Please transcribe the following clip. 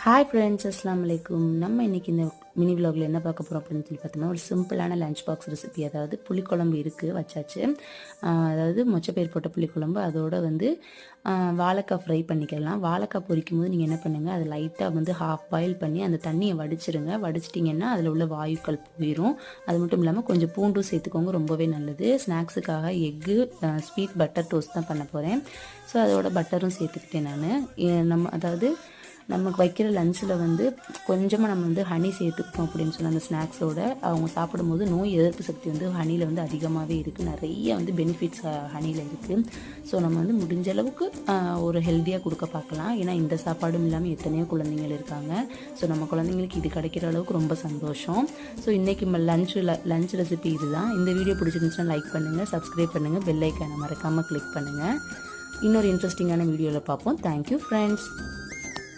Hi friends, அஸ்ஸலாமு அலைக்கும். நம்ம இன்றைக்கி இந்த மினி விலாகில் என்ன பார்க்க போகிறோம் அப்படின்னு சொல்லி பார்த்தோம்னா, ஒரு சிம்பிளான லஞ்ச் பாக்ஸ் ரெசிபி. அதாவது புளிக்குழம்பு இருக்குது வச்சாச்சு. அதாவது மொச்சப்பயிர் போட்ட புளிக்குழம்பு. அதோட வந்து வாழைக்காய் ஃப்ரை பண்ணிக்கலாம். வாழைக்காய் பொரிக்கும் போது நீங்கள் என்ன பண்ணுங்கள், அதை லைட்டாக வந்து ஹாஃப் பாயில் பண்ணி அந்த தண்ணியை வடிச்சிருங்க. வடிச்சிட்டிங்கன்னா அதில் உள்ள வாயுக்கள் போயிடும். அது மட்டும் இல்லாமல் கொஞ்சம் பூண்டும் சேர்த்துக்கோங்க, ரொம்பவே நல்லது. ஸ்நாக்ஸுக்காக எக்கு ஸ்வீட் பட்டர் டோஸ்ட் தான் பண்ண போகிறேன். ஸோ அதோட பட்டரும் சேர்த்துக்கிட்டேன் நான். அதாவது நமக்கு வைக்கிற லஞ்சில் வந்து கொஞ்சமாக நம்ம வந்து ஹனி சேர்த்துக்கிட்டோம் அப்படின்னு சொன்னால் அந்த ஸ்நாக்ஸோட அவங்க சாப்பிடும்போது நோய் எதிர்ப்பு சக்தி வந்து ஹனியில் வந்து அதிகமாகவே இருக்குது. நிறைய வந்து பெனிஃபிட்ஸ் ஹனியில் இருக்குது. ஸோ நம்ம வந்து முடிஞ்ச அளவுக்கு ஒரு ஹெல்த்தியாக கொடுக்க பார்க்கலாம். ஏன்னா இந்த சாப்பாடும் இல்லாமல் எத்தனையோ குழந்தைங்கள் இருக்காங்க. ஸோ நம்ம குழந்தைங்களுக்கு இது கிடைக்கிற அளவுக்கு ரொம்ப சந்தோஷம். ஸோ இன்றைக்கி லஞ்ச் ரெசிபி இதுதான். இந்த வீடியோ பிடிச்சிருந்துச்சுன்னா லைக் பண்ணுங்கள், சப்ஸ்கிரைப் பண்ணுங்கள், பெல் ஐக்கானை மறக்காமல் கிளிக் பண்ணுங்கள். இன்னொரு இன்ட்ரெஸ்டிங்கான வீடியோவில் பார்ப்போம். Thank you friends.